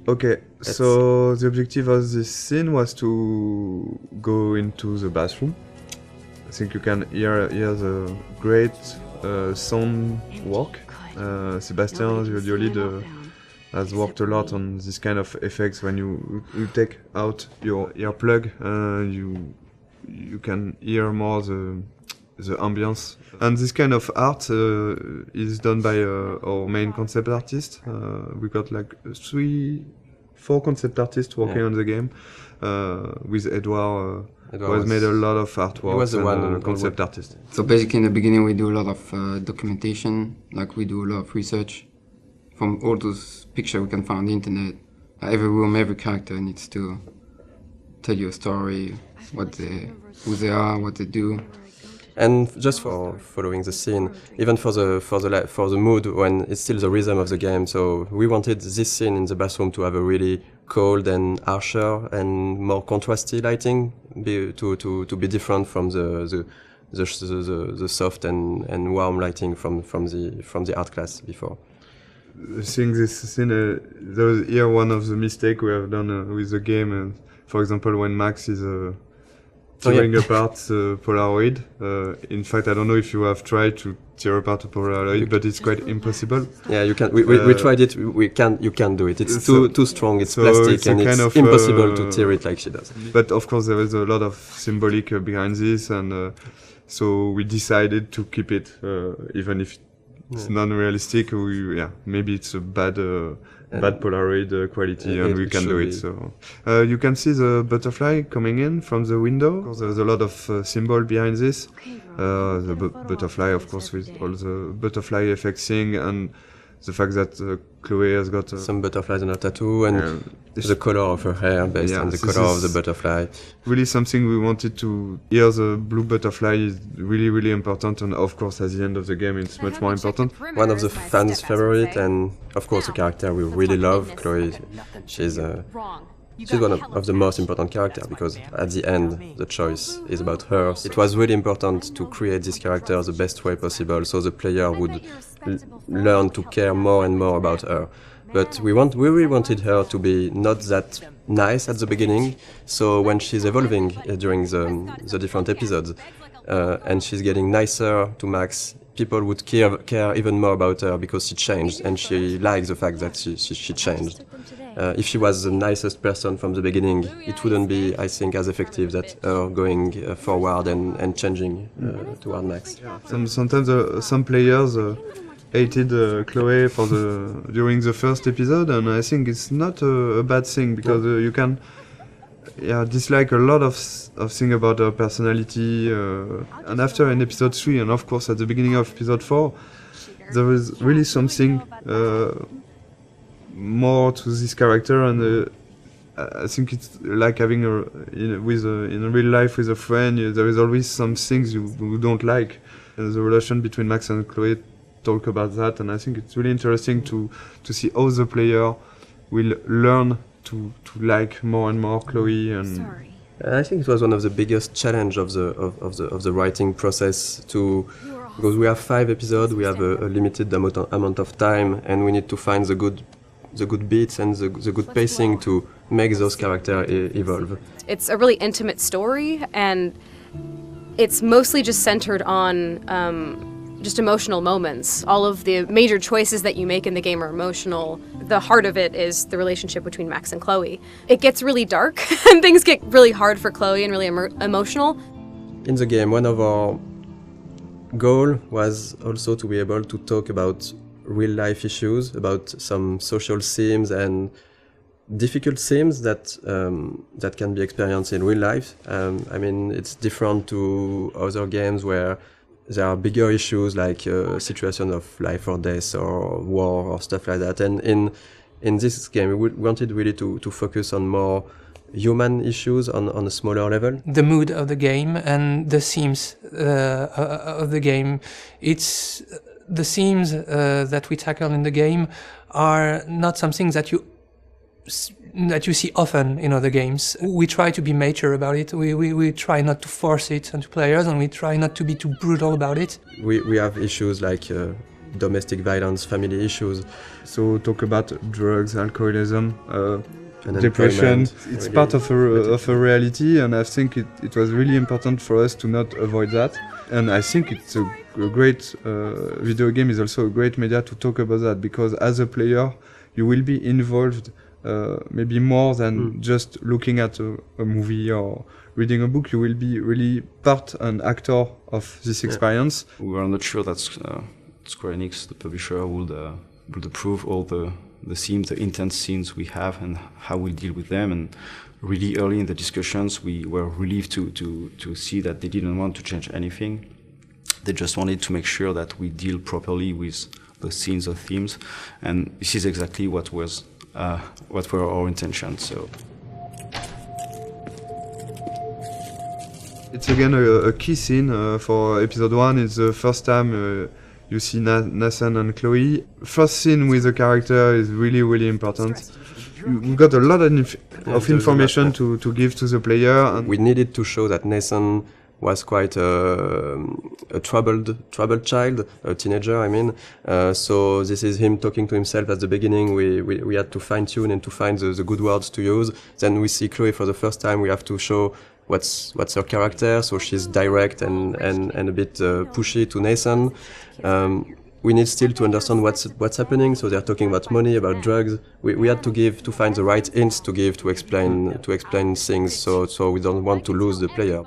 Okay, so the objective of this scene was to go into the bathroom. I think you can hear the great sound work. Sebastian, the audio lead, has worked a lot on this kind of effects. When you take out your earplug, you can hear more the ambience. And this kind of art is done by our main concept artist. We got like 4 concept artists working on the game, with Edouard, who has made a lot of artwork. He was the one concept artist. So basically in the beginning we do a lot of documentation, like we do a lot of research. From all those pictures we can find on the internet, every room, every character needs to tell you a story, who they are, what they do. And just for following the scene, even for the mood, when it's still the rhythm of the game. So we wanted this scene in the bathroom to have a really cold and harsher and more contrasty lighting, to be different from the soft and warm lighting from the art class before. Seeing this scene, there was here one of the mistakes we have done with the game. For example, when Max is tearing apart the Polaroid. In fact, I don't know if you have tried to tear apart a Polaroid, but it's quite impossible. Yeah, you can. We tried it. You can't do it. It's too strong. It's plastic, and it's impossible to tear it like she does. But of course, there is a lot of symbolic behind this, and so we decided to keep it, even if it's non-realistic. Maybe it's a bad Polaroid quality, and we can do it. So you can see the butterfly coming in from the window. Of course, there's a lot of symbol behind this. The butterfly, of course, with all the butterfly effects thing, and the fact that Chloe has got some butterflies on her tattoo, and the color of her hair based on the color of the butterfly. Really something we wanted to. Here the blue butterfly is really, really important, and of course at the end of the game it's much more important. One of the fans' favorite, and of course a character we really love, Chloe. She's one of the most important characters, because at the end the choice is about her. It was really important to create this character the best way possible, so the player would learn to care more and more about her. But we really wanted her to be not that nice at the beginning, so when she's evolving during the different episodes, and she's getting nicer to Max, people would care even more about her because she changed, and she likes the fact that she changed. If she was the nicest person from the beginning, it wouldn't be, I think, as effective that her going forward and changing toward Max. Sometimes some players hated Chloe during the first episode, and I think it's not a bad thing, because you can dislike a lot of things about her personality, and after in episode 3, and of course at the beginning of episode 4, there was really something more to this character, and I think it's like having in real life with a friend. There is always some things you don't like. The relation between Max and Chloe talk about that, and I think it's really interesting to see how the player will learn to like more and more Chloe. And I think it was one of the biggest challenge of the writing process, because we have 5 episodes, we have a limited amount of time, and we need to find the good beats and the good pacing to make those characters evolve. It's a really intimate story, and it's mostly just centered on just emotional moments. All of the major choices that you make in the game are emotional. The heart of it is the relationship between Max and Chloe. It gets really dark, and things get really hard for Chloe and really emotional. In the game, one of our goals was also to be able to talk about real-life issues, about some social themes and difficult themes that can be experienced in real life. I mean, it's different to other games where there are bigger issues like situation of life or death or war or stuff like that. And in this game, we wanted really to focus on more human issues on a smaller level. The mood of the game and the themes of the game. It's the themes that we tackle in the game are not something that you see often in other games. We try to be mature about it. We try not to force it onto players, and we try not to be too brutal about it. We have issues like domestic violence, family issues. So talk about drugs, alcoholism, And depression. employment, It's really part of a reality, and I think it was really important for us to not avoid that. And I think it's a great video game is also a great media to talk about that, because as a player you will be involved maybe more than just looking at a movie or reading a book. You will be really part and actor of this experience. We were not sure that Square Enix, the publisher, would approve all the themes, the intense scenes we have, and how we deal with them. And really early in the discussions, we were relieved to see that they didn't want to change anything. They just wanted to make sure that we deal properly with the scenes or themes, and this is exactly what were our intentions. So. It's again a key scene for episode 1. It's the first time you see Nathan and Chloe. First scene with the character is really, really important. We got a lot of information to give to the player. And we needed to show that Nathan was quite a troubled child, a teenager, I mean. So this is him talking to himself at the beginning. We had to fine-tune and to find the good words to use. Then we see Chloe for the first time. We have to show what's her character, so she's direct and a bit pushy to Nathan. We need still to understand what's happening. So they're talking about money, about drugs. We had to find the right hints to give to explain things. So we don't want to lose the player.